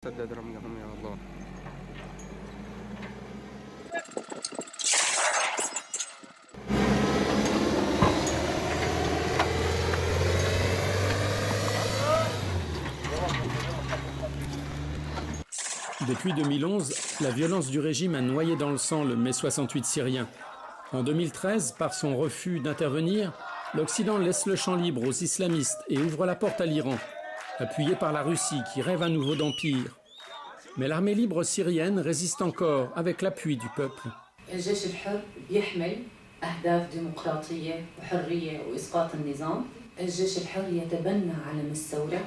سدد رميهم يا الله. Depuis 2011, la violence du régime a noyé dans le sang le mai 68 syrien. En 2013, par son refus d'intervenir, l'Occident laisse le champ libre aux islamistes et ouvre la porte à l'Iran, appuyé par la Russie qui rêve à nouveau d'empire. Mais l'armée libre syrienne résiste encore avec l'appui du peuple. الجيش الحر بيحمل أهداف ديمقراطية وحرية وإسقاط النظام. الجيش الحر يتبنى علم الثورة.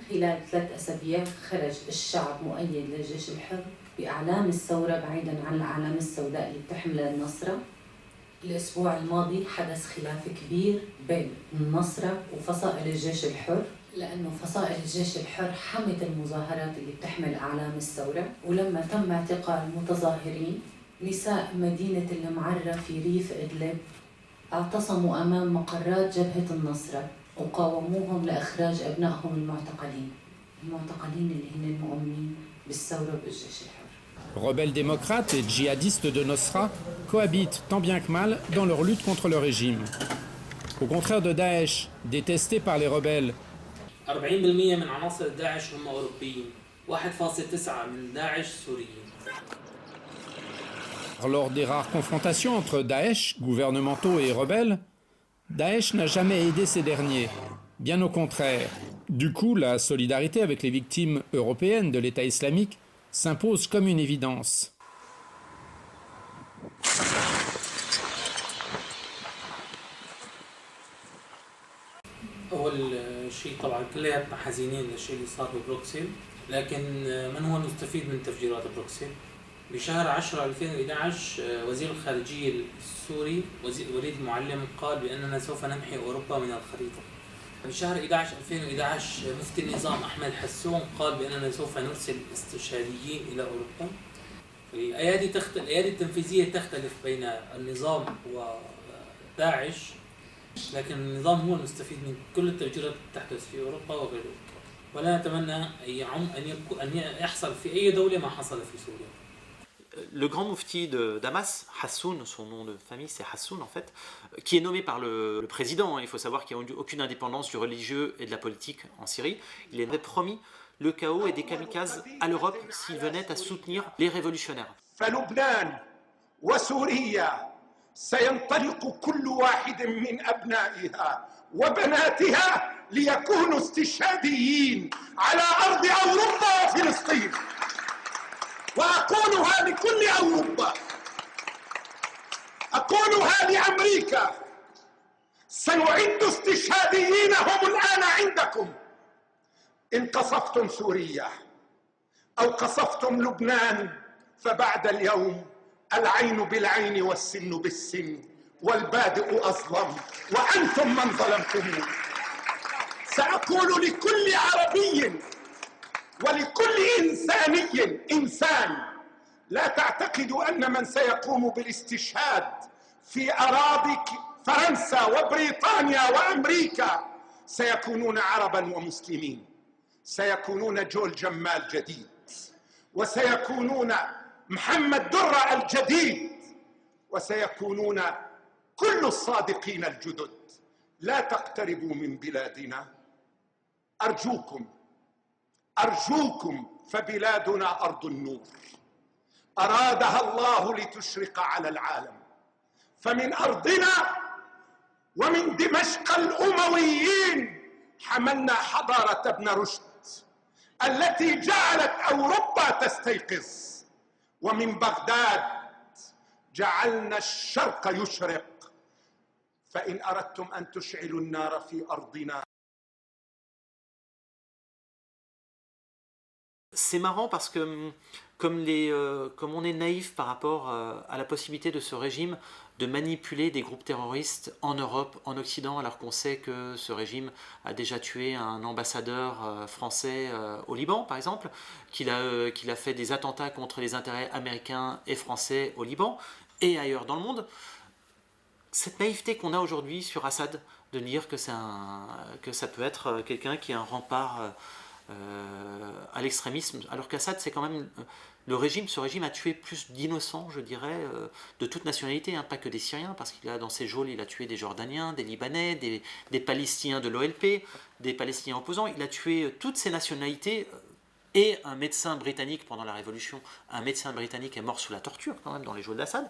خلال 3 أسابيع خرج الشعب مؤيد للجيش الحر بأعلام الثورة بعيداً عن الأعلام السوداء اللي بتحملها النصرة. الأسبوع الماضي حدث خلاف كبير بين النصرة وفصائل الجيش الحر، لأنه فصائل الجيش الحر حمت المظاهرات اللي بتحمل أعلام الثورة. ولما تم اعتقال المتظاهرين، نساء مدينة المعرة في ريف إدلب اعتصموا أمام مقرات جبهة النصرة وقاوموهم لإخراج أبنائهم المعتقلين اللي هن المؤمنين بالثورة بالجيش الحر. Rebelles démocrates et djihadistes de Nosra cohabitent tant bien que mal dans leur lutte contre le régime. Au contraire de Daesh, détesté par les rebelles, 40% من عناصر داعش هم أوروبيين، 1.9 من داعش سوريين. lors des rares confrontations entre Daesh, gouvernementaux et rebelles, Daesh n'a jamais aidé ces derniers, bien au contraire. Du coup, la solidarité avec les victimes européennes de l'État islamique s'impose comme une évidence. أول شيء طبعا كلياتنا حزينين للشيء اللي صار ببروكسل، لكن من هو المستفيد من تفجيرات بروكسل؟ بشهر 10 2011 وزير الخارجية السوري وليد المعلم قال بأننا سوف نمحي أوروبا من الخريطة. بشهر 11 2011 مفتي النظام أحمد حسون قال بأننا سوف نرسل استشهاديين إلى أوروبا. الأيادي التنفيذية تختلف بين النظام وداعش، لكن النظام هو المستفيد من كل التفجيرات التي تحدث في أوروبا وغير أوروبا، ولا نتمنى أن يحصل في أي دولة ما حصل في سوريا. Le grand moufti de Damas, Hassoun, son nom de famille c'est Hassoun en fait, qui est nommé par le président, il faut savoir qu'il n'y a aucune indépendance du religieux et de la politique en Syrie, il avait promis le chaos et des kamikazes à l'Europe s'il venait à soutenir les révolutionnaires. سينطلق كل واحد من أبنائها وبناتها ليكونوا استشهاديين على أرض أوروبا وفلسطين، وأقولها لكل أوروبا، أقولها لأمريكا، سنعد استشهاديين هم الآن عندكم. إن قصفتم سوريا أو قصفتم لبنان فبعد اليوم العين بالعين والسن بالسن والبادئ أظلم وأنتم من ظلمتموه. سأقول لكل عربي ولكل إنسان لا تعتقدوا أن من سيقوم بالاستشهاد في أراضي فرنسا وبريطانيا وأمريكا سيكونون عربا ومسلمين، سيكونون جول جمال جديد، وسيكونون محمد درة الجديد، وسيكونون كل الصادقين الجدد. لا تقتربوا من بلادنا أرجوكم، فبلادنا أرض النور أرادها الله لتشرق على العالم، فمن أرضنا ومن دمشق الأمويين حملنا حضارة ابن رشد التي جعلت أوروبا تستيقظ، ومن بغداد جعلنا الشرق يشرق، فإن أردتم أن تشعلوا النار في أرضنا. C'est marrant parce que comme on est naïf par rapport à la possibilité de ce régime de manipuler des groupes terroristes en Europe, en Occident, alors qu'on sait que ce régime a déjà tué un ambassadeur français au Liban, par exemple, qu'il a fait des attentats contre les intérêts américains et français au Liban et ailleurs dans le monde. Cette naïveté qu'on a aujourd'hui sur Assad, de dire que ça peut être quelqu'un qui est un rempart à l'extrémisme, alors qu'Assad, c'est quand même ce régime a tué plus d'innocents, je dirais, de toute nationalité, pas que des Syriens, parce qu'il a dans ses geôles, il a tué des Jordaniens, des Libanais, des Palestiniens de l'OLP, des Palestiniens opposants, il a tué toutes ces nationalités, et un médecin britannique pendant la Révolution, un médecin britannique est mort sous la torture quand même dans les geôles d'Assad.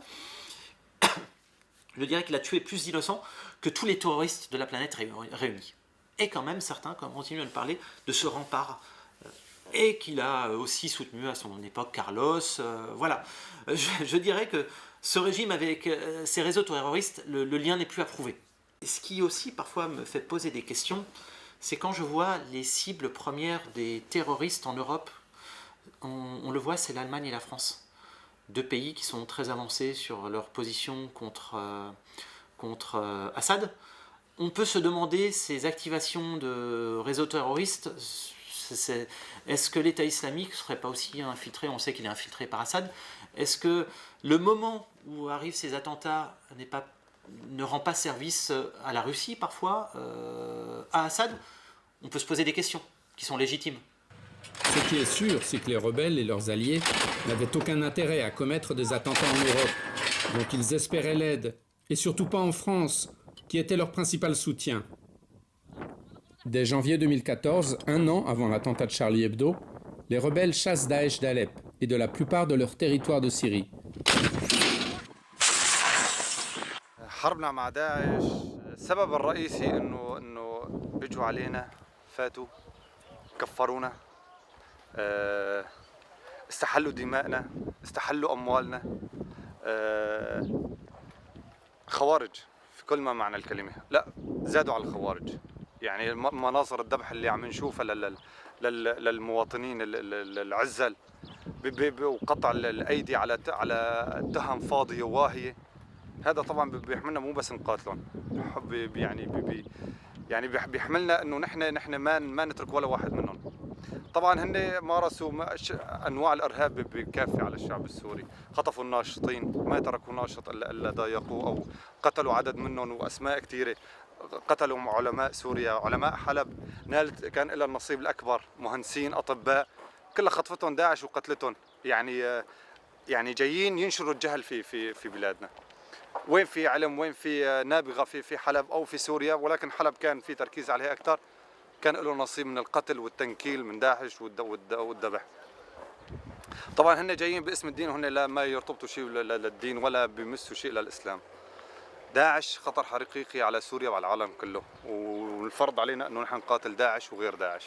Je dirais qu'il a tué plus d'innocents que tous les terroristes de la planète réunis. Et quand même, certains continuent à le parler de ce rempart. Et qu'il a aussi soutenu à son époque Carlos. Voilà. Je dirais que ce régime avec ces réseaux terroristes, le lien n'est plus à prouver. Et ce qui aussi parfois me fait poser des questions, c'est quand je vois les cibles premières des terroristes en Europe, on le voit, c'est l'Allemagne et la France. Deux pays qui sont très avancés sur leur position contre Assad. On peut se demander ces activations de réseaux terroristes, est-ce que l'État islamique ne serait pas aussi infiltré? On sait qu'il est infiltré par Assad. Est-ce que le moment où arrivent ces attentats ne rend pas service à la Russie parfois, à Assad? On peut se poser des questions qui sont légitimes. Ce qui est sûr, c'est que les rebelles et leurs alliés n'avaient aucun intérêt à commettre des attentats en Europe, donc ils espéraient l'aide, et surtout pas en France, qui était leur principal soutien. Dès janvier 2014, un an avant l'attentat de Charlie Hebdo, les rebelles chassent Daesh d'Alep et de la plupart de leur territoire de Syrie. حربنا مع داعش السبب الرئيسي انه اجوا علينا فاتوا كفرونا استحلوا دماءنا استحلوا اموالنا خوارج في كل ما معنى الكلمه لا زادوا على الخوارج يعني مناظر الذبح اللي عم نشوفها للمواطنين العزل وقطع الايدي على تهم فاضيه واهيه هذا طبعا بيحملنا مو بس نقاتلهم يعني بيحملنا انه نحن ما نترك ولا واحد منهم. طبعا هن مارسوا انواع الارهاب بكافيه على الشعب السوري، خطفوا الناشطين ما تركوا ناشط الا ضايقوه او قتلوا عدد منهم واسماء كثيره، قتلوا علماء سوريا، علماء حلب كان لها النصيب الاكبر، مهندسين، اطباء، كلها خطفتهم داعش وقتلتهم. يعني جايين ينشروا الجهل في بلادنا. وين في علم، وين في نابغه في حلب او في سوريا، ولكن حلب كان في تركيز عليها اكثر، كان له نصيب من القتل والتنكيل من داعش والذبح. طبعا هن جايين باسم الدين وهن لا ما يرتبطوا شيء للدين ولا بيمسوا شيء للاسلام. داعش خطر حقيقي على سوريا وعلى العالم كله، والفرض علينا انه نحن نقاتل داعش وغير داعش.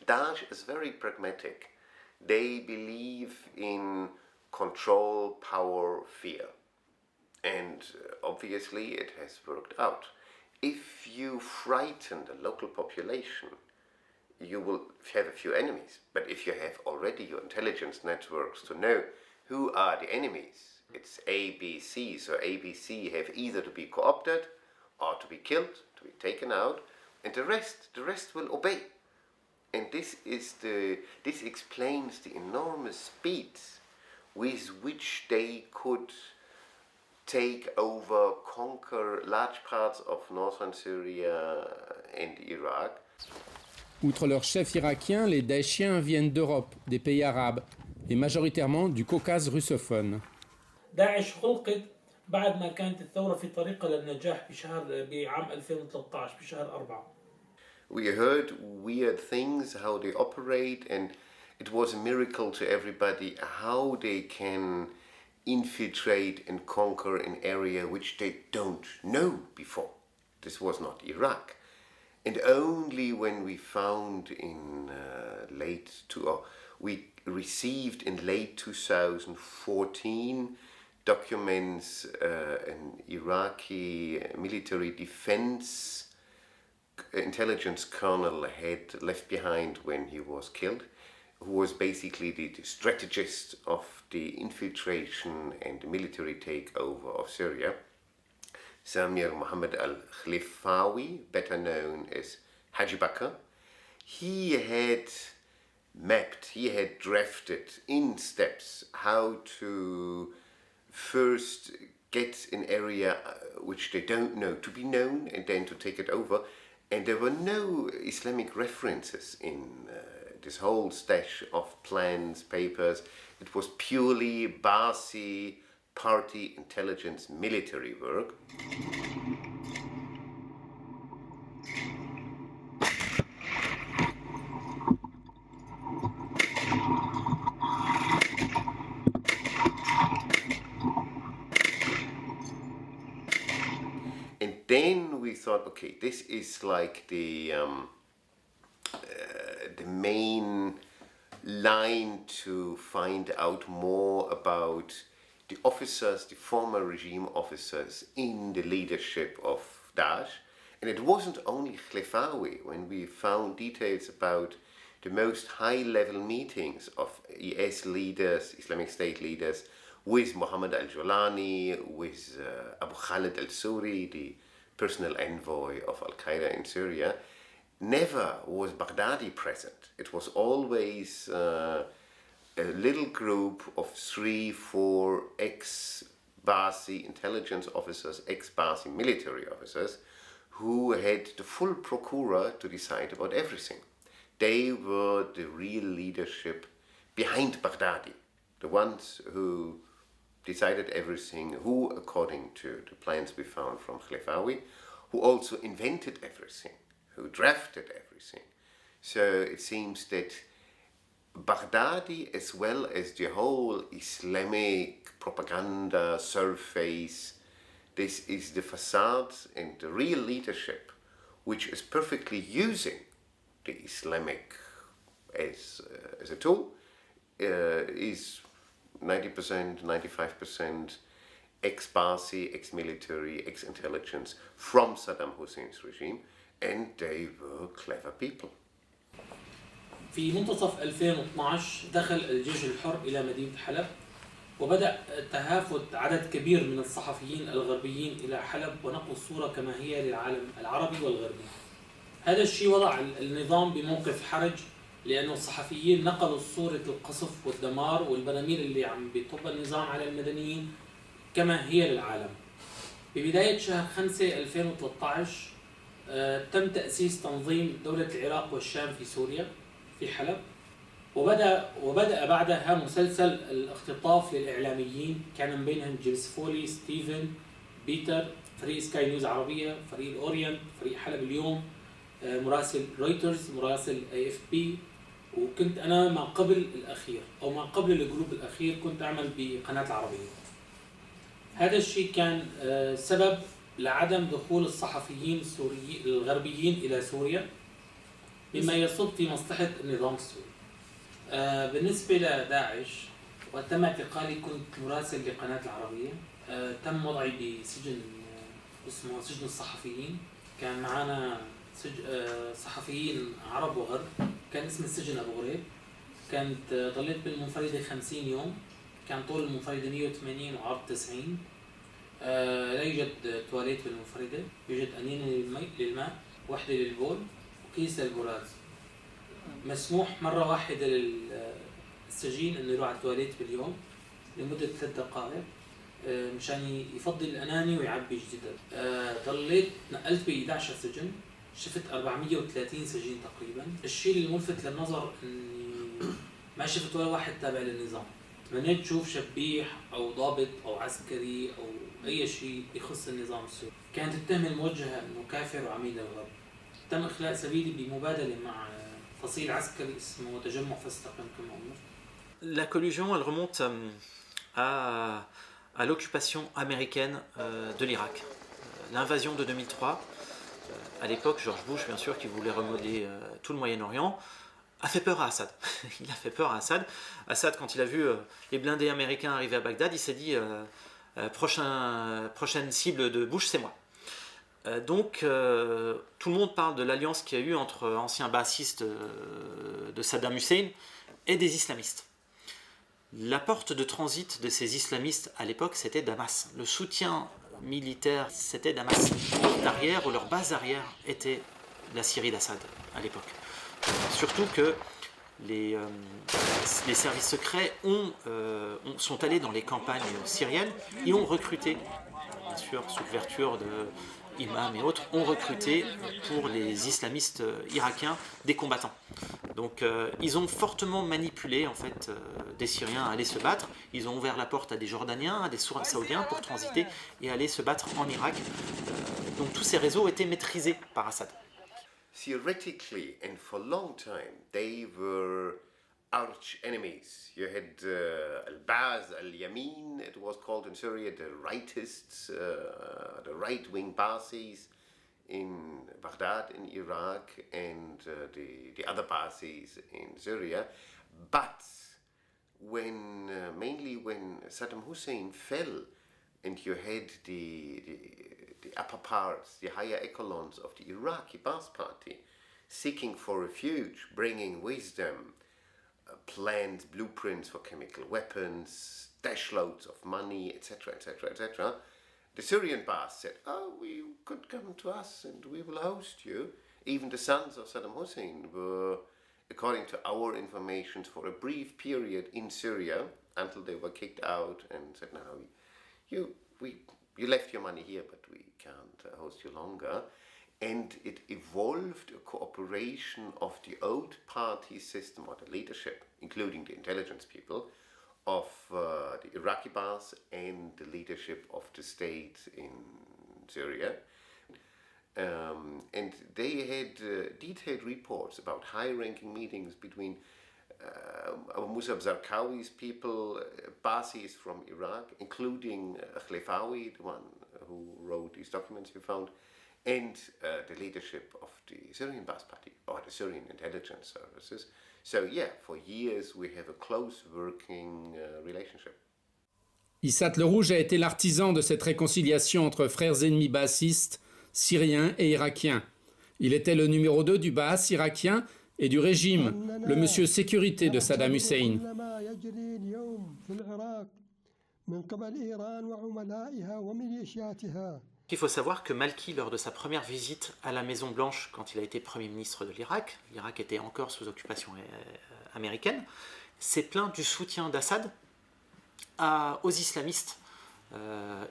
Daesh is very pragmatic. They believe in control, power, fear. And obviously it has worked out. If you frighten the local population, you will have a few enemies. But if you have already your intelligence networks to know who are the enemies, it's A, B, C. So A, B, C have either to be co-opted or to be killed, to be taken out, and the rest will obey. And this explains the enormous speed with which they could take over, conquer large parts of northern Syria and Iraq. Outre leur chef irakien, les Daeshiens viennent d'Europe, des pays arabes, et majoritairement du Caucase russophone. داعش خلقت بعد ما كانت الثورة في طريقها للنجاح بعام 2013 بشهر 4. We heard weird things, how they operate, and it was a miracle to everybody how they can infiltrate and conquer an area which they don't know before. This was not Iraq. And only when we found we received in late 2014 documents an Iraqi military defense intelligence colonel had left behind when he was killed, who was basically the strategist of the infiltration and the military takeover of Syria, Samir Mohammed al-Khalifawi, better known as Haji Bakr. He had drafted in steps how to first get an area which they don't know to be known and then to take it over. And there were no Islamic references in this whole stash of plans, papers. It was purely Ba'athi party intelligence military work. And then we thought, okay, this is like the main line to find out more about the officers, the former regime officers in the leadership of Daesh. And it wasn't only Khlefawi. When we found details about the most high-level meetings of IS leaders, Islamic State leaders, with Mohammed al-Jolani, with Abu Khalid al-Suri, the personal envoy of Al-Qaeda in Syria, never was Baghdadi present. It was always a little group of 3-4 ex-Ba'athi intelligence officers, ex-Ba'athi military officers, who had the full procura to decide about everything. They were the real leadership behind Baghdadi, the ones who decided everything, who, according to the plans we found from Khlefawi, who also invented everything, who drafted everything. So it seems that Baghdadi, as well as the whole Islamic propaganda surface, this is the facade and the real leadership, which is perfectly using the Islamic as a tool, is 90%, 95% ex-Ba'athi, ex-military, ex-intelligence from Saddam Hussein's regime, and they were clever people. في منتصف 2012 دخل الجيش الحر إلى مدينة حلب وبدأ تهافت عدد كبير من الصحفيين الغربيين إلى حلب ونقل الصورة كما هي للعالم العربي والغربي. هذا الشيء وضع النظام بموقف حرج لأنه الصحفيين نقلوا صورة القصف والدمار والبراميل اللي عم بيطبها النظام على المدنيين كما هي للعالم. ببداية شهر 5 2013 تم تأسيس تنظيم دولة العراق والشام في سوريا في حلب وبدأ بعدها مسلسل الاختطاف للإعلاميين كان من بينهم جيمس فولي، ستيفن، بيتر، فريق سكاي نيوز عربية، فريق الأورينت، فريق حلب اليوم، مراسل رويترز، مراسل AFP. وكنت أنا ما قبل الأخير أو ما قبل الجروب الأخير كنت أعمل بقناة العربية. هذا الشيء كان سبب لعدم دخول الصحفيين السوريين الغربيين إلى سوريا مما يصب في مصلحة النظام السوري. بالنسبة لداعش وتم اعتقالي كنت مراسل لقناة العربية. تم وضعي بسجن اسمه سجن الصحفيين. كان معنا صحفيين عرب وغرب. كان اسم السجن أبو غريب. كانت ضليت بالمنفردة 50 يوم. كان طول المنفردة 180 وعرض 90. لا يوجد تواليت بالمنفردة. يوجد أنين للماء، واحدة للبول وكيس للبراز. مسموح مرة واحدة للسجين إنه يروح على التواليت باليوم لمدة 3 دقائق مشان يفضي الأناني ويعبي جديد. ضليت نقلت ب 11 سجن، شفت 430 سجين تقريبا. الشيء الملفت للنظر إني ما شفت ولا واحد تابع للنظام. تمنيت تشوف شبيح أو ضابط أو عسكري أو أي شيء يخص النظام السوري. كانت التهمة الموجهة إنه كافر وعميل للغرب. تم إخلاء سبيلي بمبادلة مع فصيل عسكري اسمه تجمع فاستقم كما أمر. La collusion, elle remonte à l'occupation américaine de l'Irak. L'invasion de 2003, à l'époque, George Bush, bien sûr, qui voulait remodeler tout le Moyen-Orient, a fait peur à Assad. Il a fait peur à Assad. Assad, quand il a vu les blindés américains arriver à Bagdad, il s'est dit prochaine cible de Bush, c'est moi. Donc, tout le monde parle de l'alliance qu'il y a eu entre anciens bassistes de Saddam Hussein et des islamistes. La porte de transit de ces islamistes à l'époque, c'était Damas. Le soutien militaire, c'était Damas. L'arrière ou leur base arrière était la Syrie d'Assad à l'époque. Surtout que les services secrets sont allés dans les campagnes syriennes et ont recruté, bien sûr sous couverture d'imams et autres, ont recruté pour les islamistes irakiens des combattants. Donc ils ont fortement manipulé en fait des Syriens à aller se battre. Ils ont ouvert la porte à des Jordaniens, à des Saoudiens pour transiter et aller se battre en Irak. Donc tous ces réseaux étaient maîtrisés par Assad. Theoretically, and for a long time, they were arch enemies. You had Al-Ba'ath, Al-Yamin, it was called in Syria, the rightists, the right-wing Ba'athis in Baghdad, in Iraq, and the other Ba'athis in Syria. But mainly when Saddam Hussein fell, and you had the upper parts, the higher echelons of the Iraqi Ba'ath Party seeking for refuge, bringing with them plans, blueprints for chemical weapons, dash loads of money, etc., etc., etc. The Syrian Ba'ath said, oh, you could come to us and we will host you. Even the sons of Saddam Hussein were, according to our information, for a brief period in Syria until they were kicked out and said, no, you left your money here, but we can't host you longer. And it evolved a cooperation of the old party system or the leadership, including the intelligence people, of the Iraqi Ba'ath and the leadership of the state in Syria. And they had detailed reports about high-ranking meetings between Abu Musab Zarqawi's people, Ba'athis from Iraq, including Khalifawi, the one who wrote these documents you found, and the leadership of the Syrian Ba'ath Party, or the Syrian intelligence services. So yeah, for years we have a close working relationship. Issat le Rouge a été l'artisan de cette réconciliation entre frères ennemis baasistes, syriens et irakiens. Il était le numéro 2 du Ba'ath irakien et du régime, le monsieur sécurité de Saddam Hussein. Il faut savoir que Malki, lors de sa première visite à la Maison Blanche, quand il a été Premier ministre de l'Irak était encore sous occupation américaine, s'est plaint du soutien d'Assad aux islamistes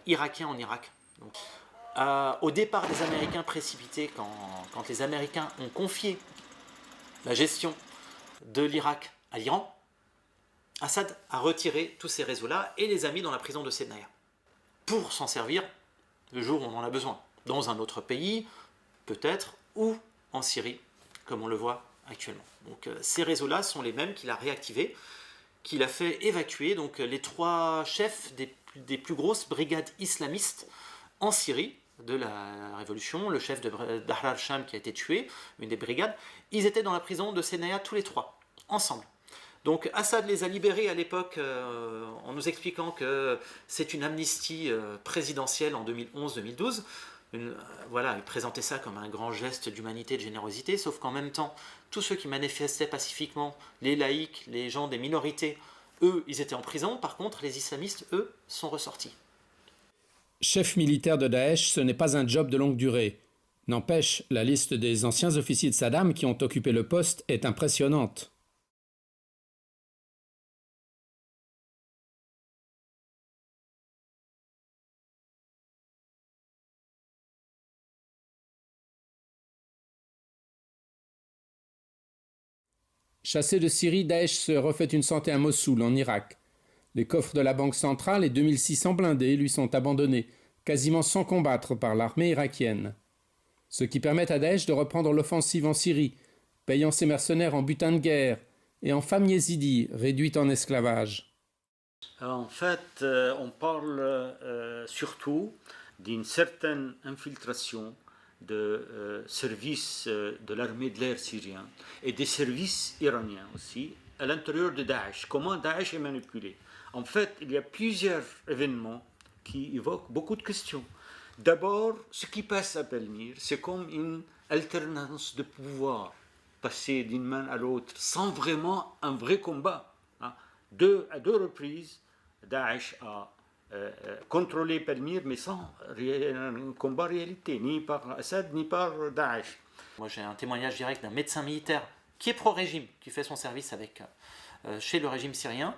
irakiens en Irak. Donc, au départ des Américains précipités, quand les Américains ont confié la gestion de l'Irak à l'Iran, Assad a retiré tous ces réseaux-là et les a mis dans la prison de Sednaya pour s'en servir le jour où on en a besoin, dans un autre pays, peut-être, ou en Syrie, comme on le voit actuellement. Donc ces réseaux-là sont les mêmes qu'il a réactivés, qu'il a fait évacuer donc, les 3 chefs des plus grosses brigades islamistes en Syrie de la révolution, le chef de Dahr al-Sham qui a été tué, une des brigades, ils étaient dans la prison de Sednaya tous les 3, ensemble. Donc Assad les a libérés à l'époque en nous expliquant que c'est une amnistie présidentielle en 2011-2012. Voilà, il présentait ça comme un grand geste d'humanité, de générosité, sauf qu'en même temps, tous ceux qui manifestaient pacifiquement, les laïcs, les gens des minorités, eux, ils étaient en prison. Par contre, les islamistes, eux, sont ressortis. Chef militaire de Daesh, ce n'est pas un job de longue durée. N'empêche, la liste des anciens officiers de Saddam qui ont occupé le poste est impressionnante. Chassé de Syrie, Daesh se refait une santé à Mossoul, en Irak. Les coffres de la banque centrale et 2600 blindés lui sont abandonnés, quasiment sans combattre par l'armée irakienne. Ce qui permet à Daesh de reprendre l'offensive en Syrie, payant ses mercenaires en butin de guerre et en femmes yézidis réduites en esclavage. En fait, on parle surtout d'une certaine infiltration de services de l'armée de l'air syrien et des services iraniens aussi à l'intérieur de Daesh. Comment Daesh est manipulé? En fait, il y a plusieurs événements qui évoquent beaucoup de questions. D'abord, ce qui passe à Palmyre, c'est comme une alternance de pouvoir, passer d'une main à l'autre, sans vraiment un vrai combat. À 2 reprises, Daesh a contrôler Palmyre, mais sans un combat réalité, ni par Assad, ni par Daesh. Moi, j'ai un témoignage direct d'un médecin militaire qui est pro-régime, qui fait son service chez le régime syrien,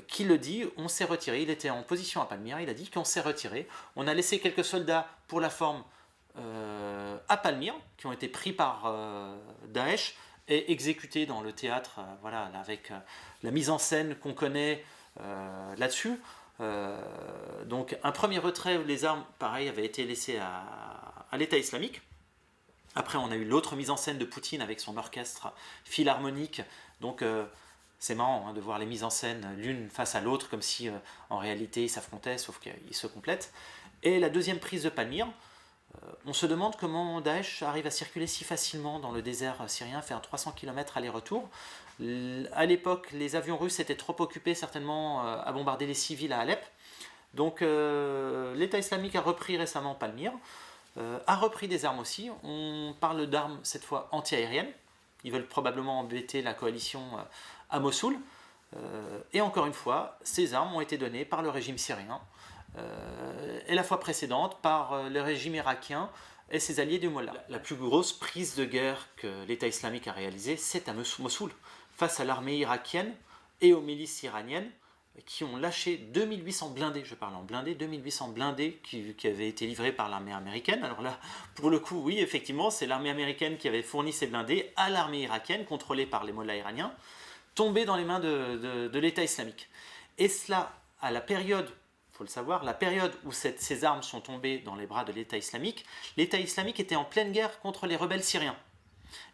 qui le dit, on s'est retiré, il était en position à Palmyre, il a dit qu'on s'est retiré, on a laissé quelques soldats pour la forme à Palmyre, qui ont été pris par Daesh et exécutés dans le théâtre, voilà, avec la mise en scène qu'on connaît là-dessus. Donc un premier retrait où les armes, pareil, avaient été laissées à l'État islamique. Après, on a eu l'autre mise en scène de Poutine avec son orchestre philharmonique. Donc c'est marrant de voir les mises en scène l'une face à l'autre, comme si en réalité ils s'affrontaient, sauf qu'ils se complètent. Et la deuxième prise de Palmyre, on se demande comment Daesh arrive à circuler si facilement dans le désert syrien, faire 300 km aller-retour. À l'époque, les avions russes étaient trop occupés certainement à bombarder les civils à Alep. Donc l'État islamique a repris récemment Palmyre, a repris des armes aussi. On parle d'armes cette fois anti-aériennes. Ils veulent probablement embêter la coalition à Mossoul. Et encore une fois, ces armes ont été données par le régime syrien et la fois précédente par le régime irakien et ses alliés du Mollah. La plus grosse prise de guerre que l'État islamique a réalisée, c'est à Mossoul, face à l'armée irakienne et aux milices iraniennes qui ont lâché 2800 blindés, je parle en blindés, 2800 blindés qui avaient été livrés par l'armée américaine. Alors là, pour le coup, oui, effectivement, c'est l'armée américaine qui avait fourni ces blindés à l'armée irakienne, contrôlée par les mollahs iraniens, tombés dans les mains de l'État islamique. Et cela, à la période, il faut le savoir, la période où ces armes sont tombées dans les bras de l'État islamique était en pleine guerre contre les rebelles syriens.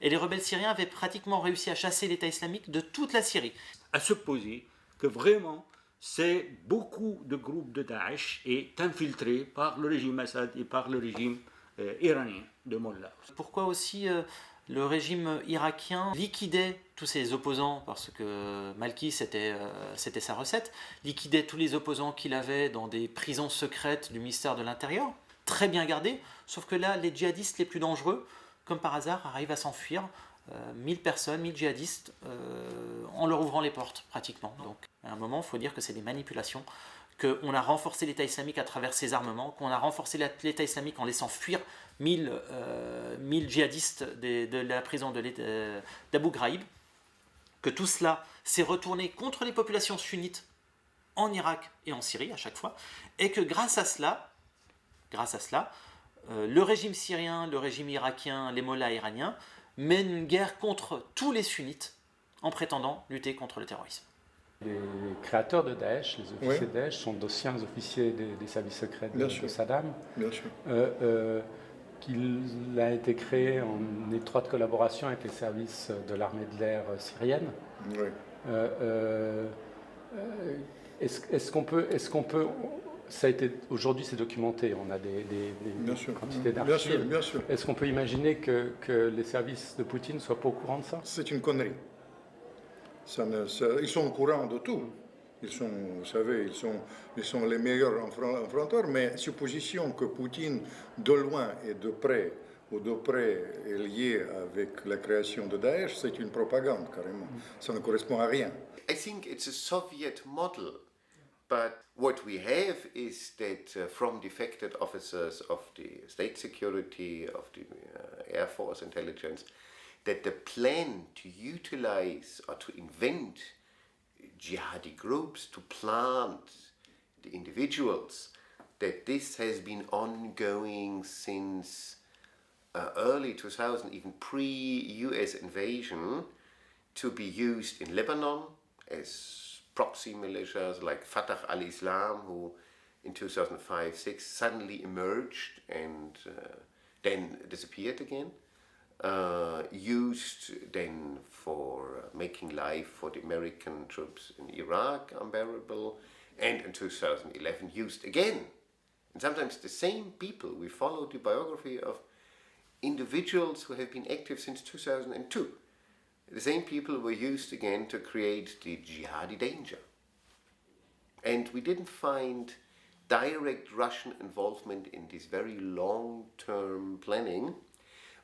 Et les rebelles syriens avaient pratiquement réussi à chasser l'État islamique de toute la Syrie. À supposer que vraiment, c'est beaucoup de groupes de Daesh est infiltré par le régime Assad et par le régime iranien de Mollah. Pourquoi aussi le régime irakien liquidait tous ses opposants, parce que Malki, c'était sa recette, liquidait tous les opposants qu'il avait dans des prisons secrètes du ministère de l'Intérieur, très bien gardées, sauf que là, les djihadistes les plus dangereux, comme par hasard, arrivent à s'enfuir. 1000 personnes, 1000 djihadistes, en leur ouvrant les portes, pratiquement. Donc, à un moment, il faut dire que c'est des manipulations, qu'on a renforcé l'État islamique à travers ses armements, qu'on a renforcé l'État islamique en laissant fuir 1000 djihadistes de la prison d'Abu Ghraib, que tout cela s'est retourné contre les populations sunnites en Irak et en Syrie à chaque fois, et que grâce à cela, le régime syrien, le régime irakien, les mollahs iraniens mènent une guerre contre tous les sunnites en prétendant lutter contre le terrorisme. Les créateurs de Daesh, les officiers de Daesh, sont d'anciens officiers des services secrets de Saddam. Bien sûr. Qu'il a été créé en étroite collaboration avec les services de l'armée de l'air syrienne. Oui. Est-ce qu'on peut ça a été, aujourd'hui, c'est documenté. On a des quantités d'archives. Bien sûr. Est-ce qu'on peut imaginer que les services de Poutine soient pas au courant de ça? C'est une connerie. Ils sont au courant de tout. Ils sont, vous savez, ils sont les meilleurs enfronteurs. Mais supposition que Poutine, de loin et de près, ou de près est lié avec la création de Daesh, c'est une propagande carrément. Ça ne correspond à rien. I think it's a Soviet model. But what we have is that from defected officers of the state security, of the Air Force intelligence, that the plan to utilize or to invent jihadi groups, to plant the individuals, that this has been ongoing since early 2000, even pre-US invasion, to be used in Lebanon as proxy militias like Fatah al-Islam, who in 2005-06 suddenly emerged and then disappeared again. Used then for making life for the American troops in Iraq unbearable, and in 2011 used again. And sometimes the same people. We follow the biography of individuals who have been active since 2002. The same people were used again to create the jihadi danger. And we didn't find direct Russian involvement in this very long-term planning,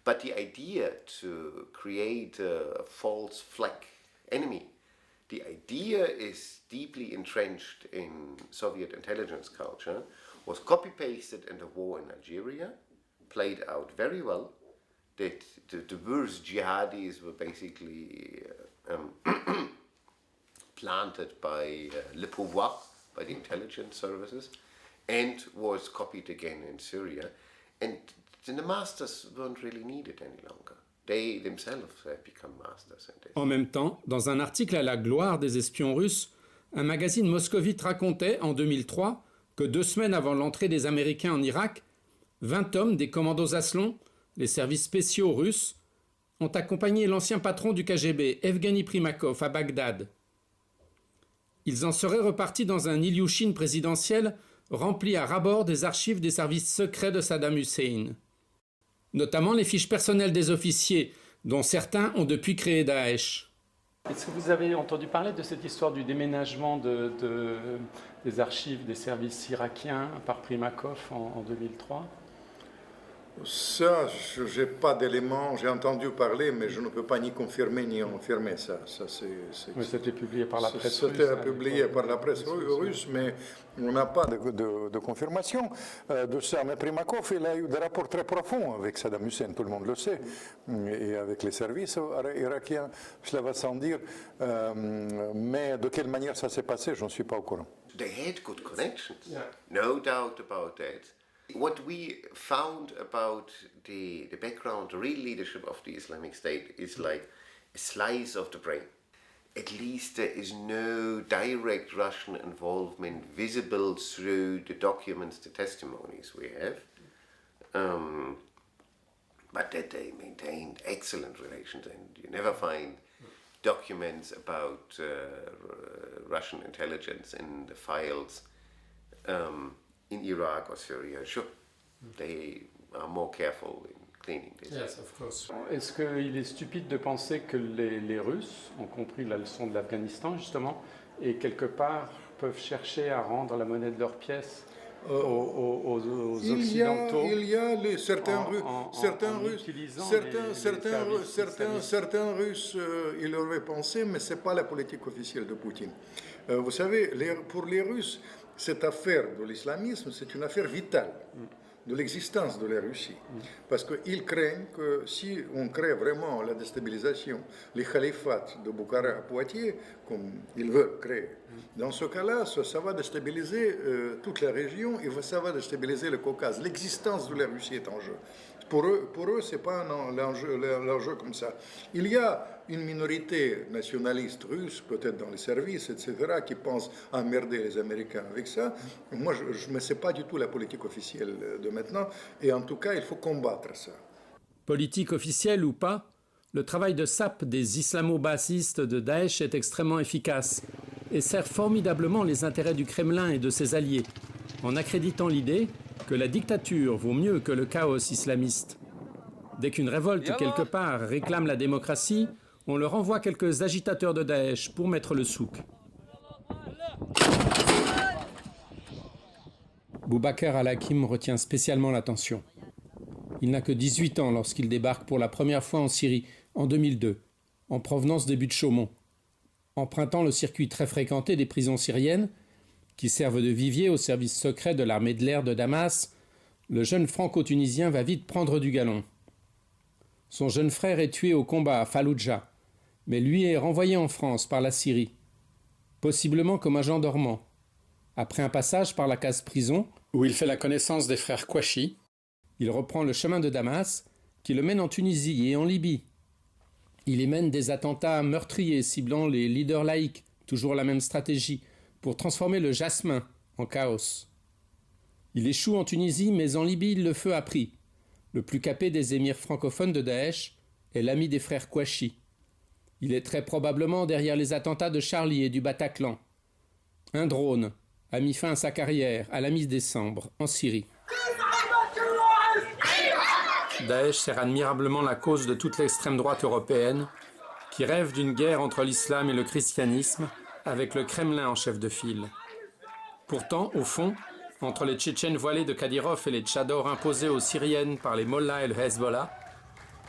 but the idea to create a false flag enemy, the idea is deeply entrenched in Soviet intelligence culture, was copy-pasted in the war in Algeria, played out very well, that the worst jihadis were basically planted by Le Pouvoir, by the intelligence services, and was copied again in Syria. And the masters weren't really needed any longer. They themselves have become masters. En même temps, dans un article à la gloire des espions russes, un magazine moscovite racontait en 2003 que 2 semaines avant l'entrée des Américains en Irak, 20 hommes des commandos Aslan, les services spéciaux russes, ont accompagné l'ancien patron du KGB, Evgeny Primakov, à Bagdad. Ils en seraient repartis dans un Ilyushin présidentiel rempli à ras-bord des archives des services secrets de Saddam Hussein. Notamment les fiches personnelles des officiers, dont certains ont depuis créé Daesh. Est-ce que vous avez entendu parler de cette histoire du déménagement des archives des services irakiens par Primakov en 2003 ? Ça, je n'ai pas d'éléments, j'ai entendu parler, mais je ne peux pas ni confirmer ni infirmer ça. Mais c'était publié par la presse russe. C'était publié par la presse russe, mais on n'a pas de confirmation de ça. Mais Primakov, il a eu des rapports très profonds avec Saddam Hussein, tout le monde le sait, et avec les services irakiens, cela va sans dire. Mais de quelle manière ça s'est passé, je ne suis pas au courant. They had good connections, no doubt about that. What we found about the background, the real leadership of the Islamic State is like a slice of the brain. At least there is no direct Russian involvement visible through the documents, the testimonies we have. But that they maintained excellent relations, and you never find documents about Russian intelligence in the files in Iraq or Syria. Sure, they are more careful in cleaning this. Yes, of course. Est-ce qu'il est stupide de penser que les Russes ont compris la leçon de l'Afghanistan, justement, et quelque part peuvent chercher à rendre la monnaie de leur pièce aux Occidentaux? Il y a certains Russes, ils l'auraient pensé, mais ce n'est pas la politique officielle de Poutine. Vous savez, pour les Russes, cette affaire de l'islamisme, c'est une affaire vitale de l'existence de la Russie. Parce qu'ils craignent que si on crée vraiment la déstabilisation, les khalifats de Bukhara à Poitiers, comme ils veulent créer, dans ce cas-là, ça va déstabiliser toute la région et ça va déstabiliser le Caucase. L'existence de la Russie est en jeu. Pour eux ce n'est pas l'enjeu comme ça. Il y a une minorité nationaliste russe, peut-être dans les services, etc., qui pense emmerder les Américains avec ça. Moi, je ne sais pas du tout la politique officielle de maintenant, et en tout cas, il faut combattre ça. Politique officielle ou pas, le travail de sape des islamo-bassistes de Daesh est extrêmement efficace et sert formidablement les intérêts du Kremlin et de ses alliés, en accréditant l'idée que la dictature vaut mieux que le chaos islamiste. Dès qu'une révolte quelque part réclame la démocratie, on leur envoie quelques agitateurs de Daesh pour mettre le souk. Boubacar al-Hakim retient spécialement l'attention. Il n'a que 18 ans lorsqu'il débarque pour la première fois en Syrie, en 2002, en provenance des buts de Chaumont. Empruntant le circuit très fréquenté des prisons syriennes, qui servent de vivier au service secret de l'armée de l'air de Damas, le jeune franco-tunisien va vite prendre du galon. Son jeune frère est tué au combat à Falloujah, mais lui est renvoyé en France par la Syrie, possiblement comme agent dormant. Après un passage par la case prison, où il fait la connaissance des frères Kouachi, il reprend le chemin de Damas, qui le mène en Tunisie et en Libye. Il y mène des attentats meurtriers ciblant les leaders laïcs, toujours la même stratégie, pour transformer le jasmin en chaos. Il échoue en Tunisie, mais en Libye, le feu a pris. Le plus capé des émirs francophones de Daesh est l'ami des frères Kouachi. Il est très probablement derrière les attentats de Charlie et du Bataclan. Un drone a mis fin à sa carrière à la mi-décembre en Syrie. Daesh sert admirablement la cause de toute l'extrême droite européenne, qui rêve d'une guerre entre l'islam et le christianisme, avec le Kremlin en chef de file. Pourtant, au fond, entre les Tchétchènes voilés de Kadyrov et les Tchadors imposés aux Syriennes par les Mollahs et le Hezbollah,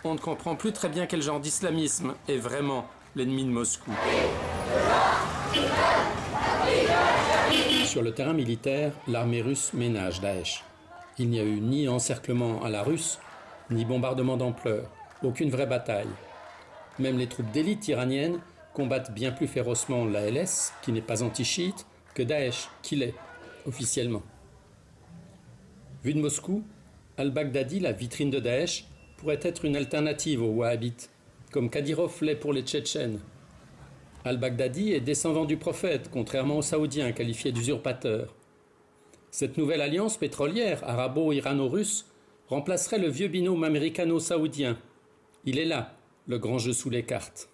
on ne comprend plus très bien quel genre d'islamisme est vraiment l'ennemi de Moscou. Sur le terrain militaire, l'armée russe ménage Daesh. Il n'y a eu ni encerclement à la russe, ni bombardement d'ampleur. aucune vraie bataille. Même les troupes d'élite iraniennes combattent bien plus férocement la LS, qui n'est pas anti-chiite, que Daesh, qui l'est, officiellement. Vu de Moscou, al-Baghdadi, la vitrine de Daesh, pourrait être une alternative aux Wahhabites, comme Kadyrov l'est pour les Tchétchènes. Al-Baghdadi est descendant du prophète, contrairement aux Saoudiens qualifiés d'usurpateurs. Cette nouvelle alliance pétrolière arabo-irano-russe remplacerait le vieux binôme américano-saoudien. Il est là, le grand jeu sous les cartes.